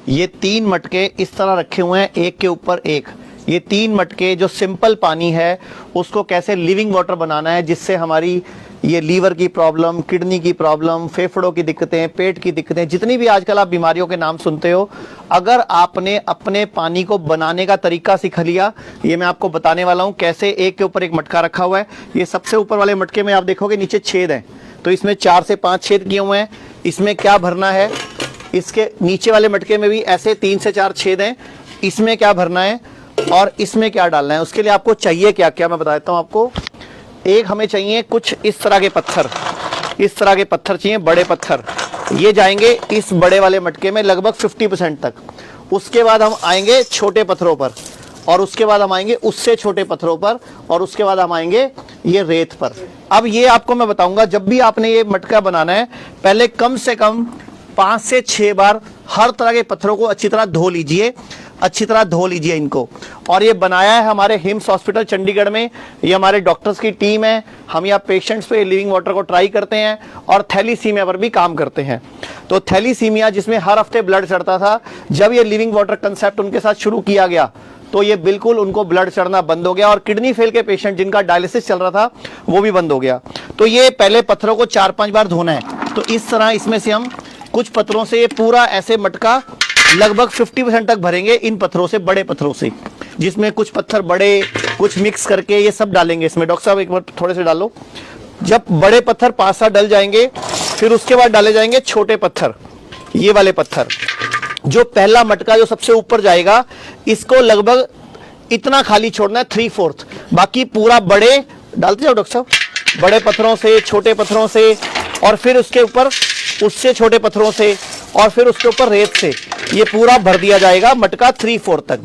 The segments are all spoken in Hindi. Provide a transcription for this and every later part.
ये 3 मटके इस तरह रखे हुए हैं एक के ऊपर एक। ये 3 मटके जो सिंपल पानी है उसको कैसे लिविंग वाटर बनाना है, जिससे हमारी ये लीवर की प्रॉब्लम, किडनी की प्रॉब्लम, फेफड़ों की दिक्कतें, पेट की दिक्कतें, जितनी भी आजकल आप बीमारियों के नाम सुनते हो, अगर आपने अपने पानी को बनाने का तरीका सीख लिया, ये मैं आपको बताने वाला हूं कैसे। एक के ऊपर एक मटका रखा हुआ है। ये सबसे ऊपर वाले मटके में आप देखोगे नीचे छेद हैं, तो इसमें 4 से 5 छेद किए हुए हैं। इसमें क्या भरना है, इसके नीचे वाले मटके में भी ऐसे 3 से 4 छेद हैं। इसमें क्या भरना है और इसमें क्या डालना है, उसके लिए आपको चाहिए क्या क्या मैं बता देता हूं आपको। एक हमें चाहिए कुछ इस तरह के पत्थर, इस तरह के पत्थर चाहिए, बड़े पत्थर। ये जाएंगे इस बड़े वाले मटके में लगभग 50% तक। उसके बाद हम आएंगे छोटे पत्थरों पर, और उसके बाद हम आएंगे उससे छोटे पत्थरों पर, और उसके बाद हम आएंगे ये रेत पर। अब ये आपको मैं बताऊंगा, जब भी आपने ये मटका बनाना है, पहले कम से कम 5 से 6 बार हर तरह के पत्थरों को अच्छी तरह धो लीजिए, अच्छी तरह धो लीजिए इनको। और ये बनाया है हमारे हिम्स हॉस्पिटल चंडीगढ़ में। ये हमारे डॉक्टर्स की टीम है। हम यहाँ पेशेंट्स पे लिविंग वाटर को ट्राई करते हैं और थैलीसीमिया पर भी काम करते हैं। तो थैलीसीमिया जिसमें हर हफ्ते ब्लड चढ़ता था, जब ये लिविंग वाटर कंसेप्ट उनके साथ शुरू किया गया तो ये बिल्कुल उनको ब्लड चढ़ना बंद हो गया, और किडनी फेल के पेशेंट जिनका डायलिसिस चल रहा था वो भी बंद हो गया। तो ये पहले पत्थरों को 4-5 बार धोना है। तो इस तरह इसमें से हम कुछ पत्थरों से ये पूरा ऐसे मटका लगभग 50% तक भरेंगे, इन पत्थरों से, बड़े पत्थरों से, जिसमें कुछ पत्थर बड़े, कुछ मिक्स करके ये सब डालेंगे इसमें। डॉक्टर साहब एक बार थोड़े से डालो। जब बड़े पत्थर 5-7 डल जाएंगे, फिर उसके बाद डाले जाएंगे छोटे पत्थर, ये वाले पत्थर। जो पहला मटका जो सबसे ऊपर जाएगा, इसको लगभग इतना खाली छोड़ना है, 3/4। बाकी पूरा बड़े डालते जाओ डॉक्टर साहब, बड़े पत्थरों से, छोटे पत्थरों से, और फिर उसके ऊपर उससे छोटे पत्थरों से, और फिर उसके ऊपर रेत से, ये पूरा भर दिया जाएगा मटका 3/4 तक।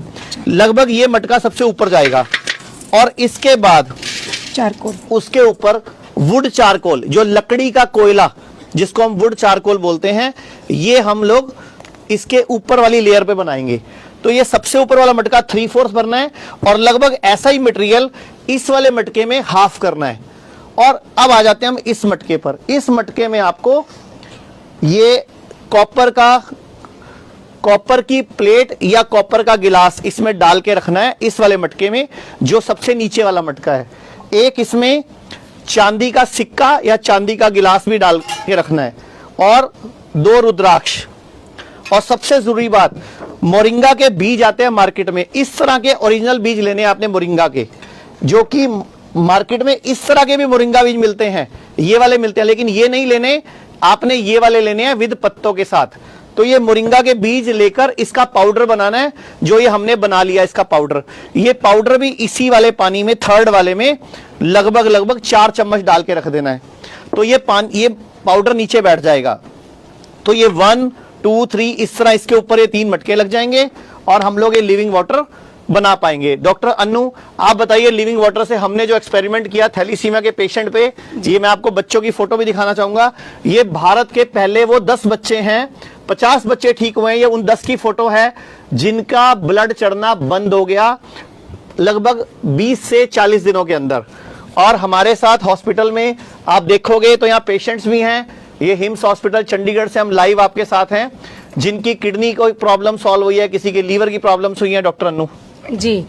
लगभग ये मटका सबसे ऊपर जाएगा। और इसके बाद चारकोल, उसके ऊपर वुड चारकोल, जो लकड़ी का कोयला, जिसको हम वुड चारकोल बोलते हैं, ये हम लोग इसके ऊपर वाली लेयर पे बनाएंगे। तो ये सबसे ऊपर वाला मटका 3/4 भरना है, और लगभग ऐसा ही मटेरियल इस वाले मटके में हाफ करना है। और अब आ जाते हैं हम इस मटके पर। इस मटके में आपको ये कॉपर की प्लेट या कॉपर का गिलास इसमें डाल के रखना है, इस वाले मटके में, जो सबसे नीचे वाला मटका है। एक इसमें चांदी का सिक्का या चांदी का गिलास भी डाल के रखना है, और 2 रुद्राक्ष। और सबसे जरूरी बात, मोरिंगा के बीज आते हैं मार्केट में, इस तरह के ओरिजिनल बीज लेने हैं आपने मोरिंगा के, जो कि मार्केट में इस तरह के भी मोरिंगा बीज मिलते हैं, ये वाले मिलते हैं, लेकिन ये नहीं लेने, आपने ये वाले लेने हैं विद पत्तों के साथ। तो ये मोरिंगा के बीज लेकर इसका पाउडर बनाना है, जो ये हमने बना लिया इसका पाउडर। ये पाउडर भी इसी वाले पानी में, 3rd वाले में, लगभग 4 चम्मच डाल के रख देना है। तो ये पाउडर नीचे बैठ जाएगा। तो ये 1, 2, 3 इस तरह इसके ऊपर ये 3 मटके लग जाएंगे, और हम लोग ये लिविंग वाटर बना पाएंगे। डॉक्टर अन्नू, आप बताइए, लिविंग वाटर से हमने जो एक्सपेरिमेंट किया थैलीसीमिया के पेशेंट पे, ये मैं आपको बच्चों की फोटो भी दिखाना चाहूंगा। ये भारत के पहले वो 10 बच्चे हैं, 50 बच्चे ठीक हुए हैं। ये उन 10 की फोटो है जिनका ब्लड चढ़ना बंद हो गया लगभग 20 से 40 दिनों के अंदर। और हमारे साथ हॉस्पिटल में आप देखोगे तो यहाँ पेशेंट्स भी हैं। ये हिम्स हॉस्पिटल चंडीगढ़ से हम लाइव आपके साथ हैं, जिनकी किडनी कोई प्रॉब्लम सॉल्व हुई है, किसी के लीवर की प्रॉब्लम्स हुई है। डॉक्टर अन्नू जी,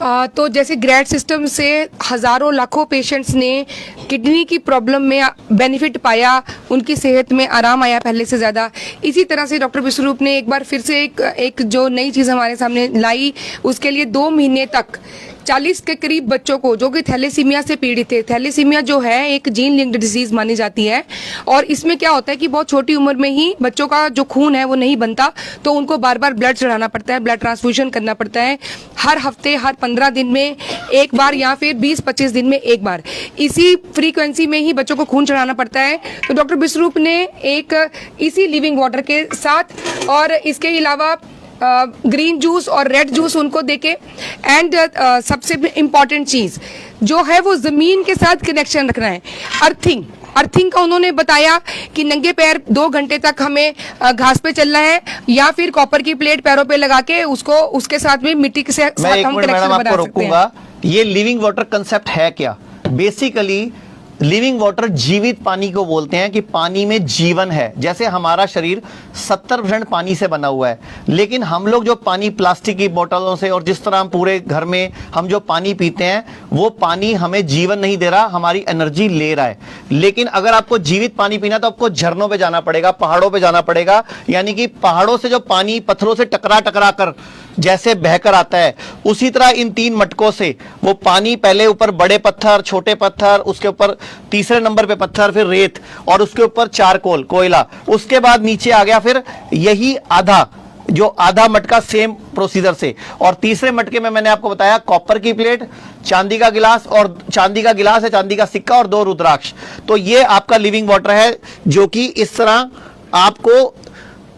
तो जैसे ग्रैड सिस्टम से हजारों लाखों पेशेंट्स ने किडनी की प्रॉब्लम में बेनिफिट पाया, उनकी सेहत में आराम आया पहले से ज़्यादा। इसी तरह से डॉक्टर विश्वरूप ने एक बार फिर से एक जो नई चीज़ हमारे सामने लाई, उसके लिए 2 महीने तक 40 के करीब बच्चों को जो कि थैलेसीमिया से पीड़ित थे। थैलेसीमिया जो है एक जीन लिंक्ड डिजीज मानी जाती है, और इसमें क्या होता है कि बहुत छोटी उम्र में ही बच्चों का जो खून है वो नहीं बनता, तो उनको बार बार ब्लड चढ़ाना पड़ता है, ब्लड ट्रांसफ्यूजन करना पड़ता है, हर हफ्ते, हर 15 दिन में एक बार, या फिर 20-25 दिन में एक बार, इसी फ्रीक्वेंसी में ही बच्चों को खून चढ़ाना पड़ता है। तो डॉक्टर विश्वरूप ने एक इसी लिविंग वाटर के साथ, और इसके अलावा ग्रीन जूस और रेड जूस उनको देके, एंड सबसे इम्पॉर्टेंट चीज जो है वो जमीन के साथ कनेक्शन रखना है, अर्थिंग का उन्होंने बताया कि नंगे पैर 2 घंटे तक हमें घास पे चलना है, या फिर कॉपर की प्लेट पैरों पे लगा के उसको, उसके साथ में मिट्टी के साथ हम कनेक्शन बना सकते हैं। ये लिविंग वाटर कंसेप्ट है क्या? बेसिकली लिविंग वाटर जीवित पानी को बोलते हैं कि पानी में जीवन है। जैसे हमारा शरीर 70% पानी से बना हुआ है, लेकिन हम लोग जो पानी प्लास्टिक की बोतलों से और जिस तरह हम पूरे घर में हम जो पानी पीते हैं, वो पानी हमें जीवन नहीं दे रहा, हमारी एनर्जी ले रहा है। लेकिन अगर आपको जीवित पानी पीना तो आपको झरनों पे जाना पड़ेगा, पहाड़ों पे जाना पड़ेगा, यानी कि पहाड़ों से जो पानी पत्थरों से टकरा टकरा कर जैसे बहकर आता है, उसी तरह इन 3 मटकों से वो पानी पहले ऊपर बड़े पत्थर, छोटे पत्थर, उसके ऊपर तीसरे नंबर पे पत्थर, फिर रेत, और उसके ऊपर चारकोल, कोयला, उसके बाद नीचे आ गया फिर यही आधा मटका सेम प्रोसीजर से। और तीसरे मटके में मैंने आपको बताया कॉपर की प्लेट, चांदी का गिलास, और चांदी का गिलास है, चांदी का सिक्का और 2 रुद्राक्ष। तो ये आपका लिविंग वाटर है, जो कि इस तरह आपको।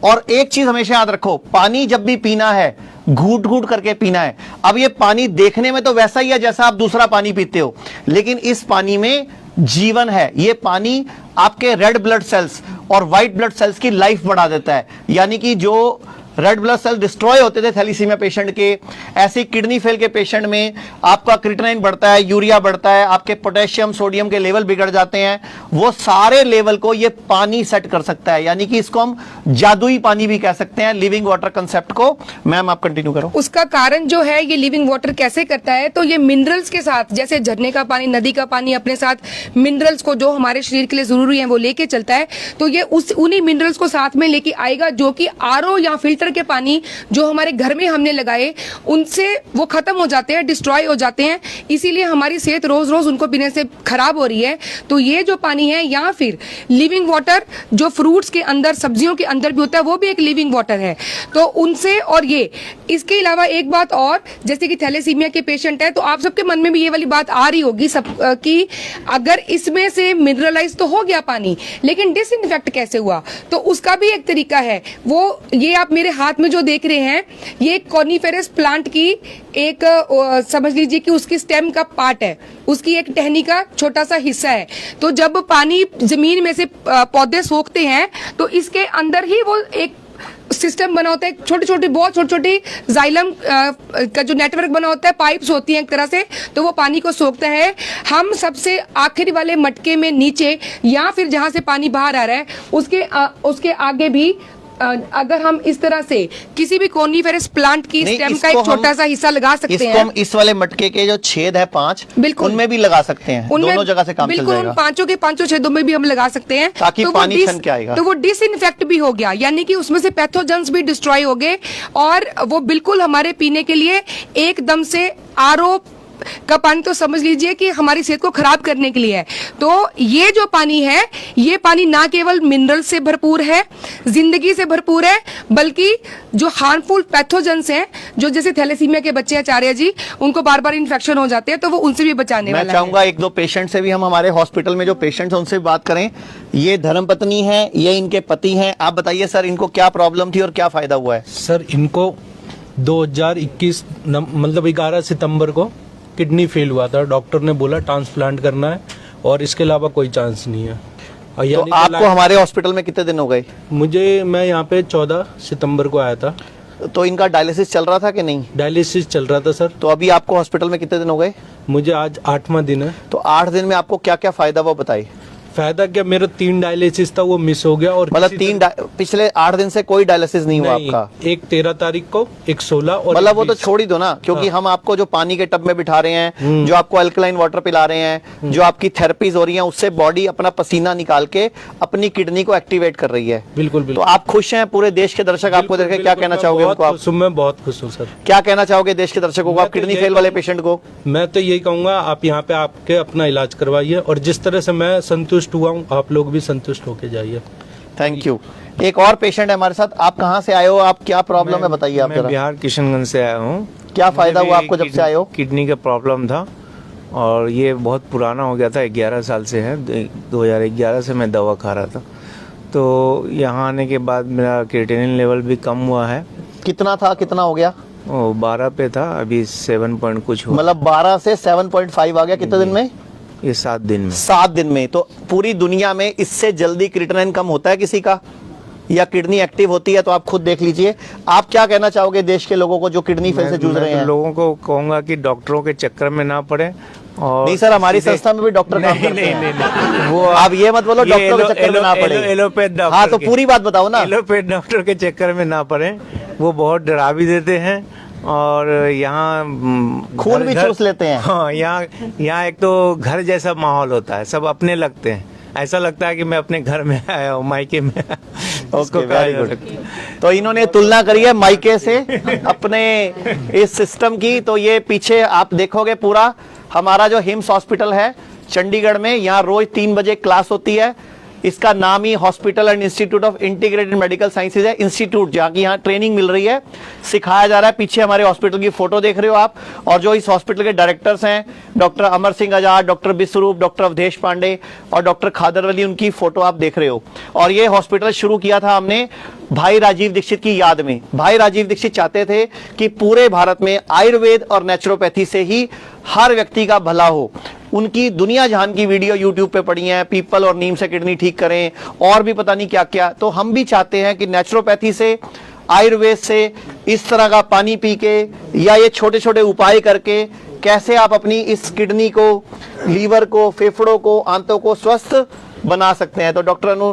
और एक चीज हमेशा याद रखो, पानी जब भी पीना है घूट घूट करके पीना है। अब ये पानी देखने में तो वैसा ही है जैसा आप दूसरा पानी पीते हो, लेकिन इस पानी में जीवन है। ये पानी आपके रेड ब्लड सेल्स और व्हाइट ब्लड सेल्स की लाइफ बढ़ा देता है। यानी कि जो रेड ब्लड सेल डिस्ट्रॉय होते थे थैलीसीमिया पेशेंट के, ऐसे किडनी फेल के पेशेंट में आपका क्रिएटिनिन बढ़ता है, यूरिया बढ़ता है, आपके पोटेशियम सोडियम के लेवल बिगड़ जाते हैं, वो सारे लेवल को ये पानी सेट कर सकता है। यानी कि इसको हम जादुई पानी भी कह सकते हैं, लिविंग वाटर कंसेप्ट को। मैम आप कंटिन्यू करो। उसका कारण जो है ये लिविंग वाटर कैसे करता है, तो ये मिनरल्स के साथ, जैसे झरने का पानी, नदी का पानी अपने साथ मिनरल्स को जो हमारे शरीर के लिए जरूरी है वो लेके चलता है। तो ये उन्हीं मिनरल्स को साथ में लेके आएगा, जो कि आरओ या फिल्टर के पानी जो हमारे घर में हमने लगाए उनसे वो खत्म हो जाते हैं, डिस्ट्रॉय हो जाते हैं। इसीलिए हमारी सेहत रोज रोज उनको पीने से खराब हो रही है। तो ये जो पानी है, या फिर लिविंग वाटर जो फ्रूट्स के अंदर, सब्जियों के अंदर भी होता है, वो भी एक लिविंग वाटर है। तो उनसे, और ये इसके अलावा एक बात और, जैसे कि थैलेसीमिया के पेशेंट है, तो आप सबके मन में भी ये वाली बात आ रही होगी सब कि अगर इसमें से मिनरलाइज तो हो गया पानी, लेकिन डिसइंफेक्ट कैसे हुआ? तो उसका भी एक तरीका है। वो ये आप मेरे हाथ में जो देख रहे हैं, ये कॉनिफेरस प्लांट की एक समझ लीजिए कि उसकी स्टेम का पार्ट है, उसकी एक टहनी का छोटा सा हिस्सा है। तो जब पानी जमीन में से पौधे सोखते हैं, तो इसके अंदर ही वो एक सिस्टम बना होता है, बहुत छोटी छोटी जाइलम का जो नेटवर्क बना होता है, पाइप्स होती हैं एक तरह से, तो वो पानी को सोखता है। हम सबसे आखिरी वाले मटके में नीचे, या फिर जहां से पानी बाहर आ रहा है उसके आगे भी अगर हम इस तरह से किसी भी कोनिफेरस प्लांट की स्टेम का एक छोटा सा हिस्सा लगा सकते हैं। हम इस वाले मटके के जो छेद है 5, बिल्कुल उनमें भी लगा सकते हैं, दोनों जगह से काम चल जाएगा। बिल्कुल, पांचों के पांचों छेदों में भी हम लगा सकते हैं, ताकि पानी छन के आएगा। तो वो डिसइंफेक्ट भी हो गया, यानी कि उसमें से पैथोजेंस भी डिस्ट्रॉय हो गए, और वो बिल्कुल हमारे पीने के लिए एकदम से आरओ का पानी तो समझ लीजिए कि हमारी सेहत को खराब करने के लिए है। तो ये जो पानी है, ये पानी ना केवल मिनरल से भरपूर है, जिंदगी से भरपूर है, बल्कि जो हार्मफुल पैथोजेंस हैं, जो जैसे थैलेसीमिया के बच्चे आचार्य जी, उनको बार बार इन्फेक्शन हो जाते हैं, तो वो उनसे भी बचाने वाला है। मैं चाहूंगा 1-2 पेशेंट से भी हम हमारे हॉस्पिटल में जो पेशेंट्स हैं उनसे भी बात करें। ये धर्मपत्नी है, ये इनके पति हैं। आप बताइए सर, इनको क्या प्रॉब्लम थी और क्या फायदा हुआ है? सर, इनको 2021 मतलब 11 सितंबर को किडनी फेल हुआ था। डॉक्टर ने बोला ट्रांसप्लांट करना है और इसके अलावा कोई चांस नहीं है। तो आपको हमारे हॉस्पिटल में कितने दिन हो गए? मैं यहाँ पे 14 सितंबर को आया था। तो इनका डायलिसिस चल रहा था कि नहीं? डायलिसिस चल रहा था सर। तो अभी आपको हॉस्पिटल में कितने दिन हो गए? मुझे आज 8वां दिन है। तो 8 दिन में आपको क्या क्या फायदा वो बताइए। फायदा क्या, मेरा 3 डायलिसिस था वो मिस हो गया। और मतलब पिछले 8 दिन से कोई डायलिसिस नहीं हुआ आपका? एक 13 तारीख को, एक 16 और मतलब वो तो छोड़ ही दो ना, क्योंकि हम आपको जो पानी के टब में बिठा रहे हैं, जो आपको अल्कलाइन वाटर पिला रहे हैं, जो आपकी थेरेपीज हो रही हैं, उससे बॉडी अपना पसीना निकाल के अपनी किडनी को एक्टिवेट कर रही है। बिल्कुल बिल्कुल। तो आप खुश हैं? पूरे देश के दर्शक आपको देख के क्या कहना चाहोगे उनको? मैं बहुत खुश हूँ सर। क्या कहना चाहोगे देश के दर्शकों को आप किडनी फेल वाले पेशेंट को? मैं तो यही कहूँगा, आप यहाँ पे आके अपना इलाज करवाइए, और जिस तरह से मैं संतुष्ट हुआ हूँ, आप लोग भी संतुष्ट होके जाइए। Thank you. एक और पेशेंट है हमारे साथ। आप कहाँ से आए हो? आप क्या प्रॉब्लम है बताइए आप जरा। मैं बिहार किशनगंज से आया हूँ। क्या फायदा हुआ आपको जब से आए हो? किडनी का प्रॉब्लम था और ये बहुत पुराना हो गया था, 11 साल से है। 2011 से मैं दवा खा रहा था। तो यहाँ आने के बाद मेरा क्रिएटिनिन लेवल भी कम हुआ है। कितना था, कितना हो गया? 12 पे था, अभी 7 पॉइंट कुछ हुआ। मतलब 12 से 7.5 आ गया। कितने दिन में? ये 7 दिन में। 7 दिन में। तो पूरी दुनिया में इससे जल्दी क्रिएटिनिन कम होता है किसी का, या किडनी एक्टिव होती है? तो आप खुद देख लीजिए। आप क्या कहना चाहोगे देश के लोगों को जो किडनी फेल से जूझ रहे हैं? लोगों को कहूँगा कि डॉक्टरों के चक्कर में ना पड़े, और नहीं सर, हमारी सीधे- संस्था में भी डॉक्टर काम नहीं करते नहीं हैं। नहीं वो आप ये मत बोलो ये डॉक्टर के चक्कर में ना पड़े। एलोपैथ डॉक्टर हाँ तो के- पूरी बात बताओ ना। एलोपैथ डॉक्टर के चक्कर में ना पड़े, वो बहुत डरा भी देते हैं और यहाँ खून भी चूस लेते हैं। हाँ, यहाँ एक तो घर जैसा माहौल होता है, सब अपने लगते हैं, ऐसा लगता है कि मैं अपने घर में आया हूँ, मायके में। इसको ओके, कहा वेरी जा गुड। सकता है। तो इन्होंने तुलना करी है माइके से अपने इस सिस्टम की। तो ये पीछे आप देखोगे पूरा हमारा जो हिम्स हॉस्पिटल है चंडीगढ़ में, यहाँ रोज 3 बजे क्लास होती है। इसका नाम ही Hospital and Institute of Integrated Medical Sciences है, इंस्टीट्यूट जहाँ की यहाँ ट्रेनिंग मिल रही है, सिखाया जा रहा है। पीछे हमारे हॉस्पिटल की फोटो देख रहे हो आप, और जो इस हॉस्पिटल के डायरेक्टर्स हैं डॉक्टर अमर सिंह आजाद, डॉक्टर विश्वरूप, डॉक्टर अवधेश पांडे और डॉक्टर खादरवली, उनकी फोटो आप देख रहे हो। और ये हॉस्पिटल शुरू किया था हमने भाई राजीव दीक्षित की याद में। भाई राजीव दीक्षित चाहते थे कि पूरे भारत में आयुर्वेद और नेचुरोपैथी से ही हर व्यक्ति का भला हो। उनकी दुनिया जहान की वीडियो यूट्यूब पे पड़ी हैं, पीपल और नीम से किडनी ठीक करें, और भी पता नहीं क्या क्या। तो हम भी चाहते हैं कि नेचुरोपैथी से, आयुर्वेद से, इस तरह का पानी पी के या ये छोटे छोटे उपाय करके कैसे आप अपनी इस किडनी को, लीवर को, फेफड़ों को, आंतों को स्वस्थ बना सकते हैं। तो डॉक्टर अनु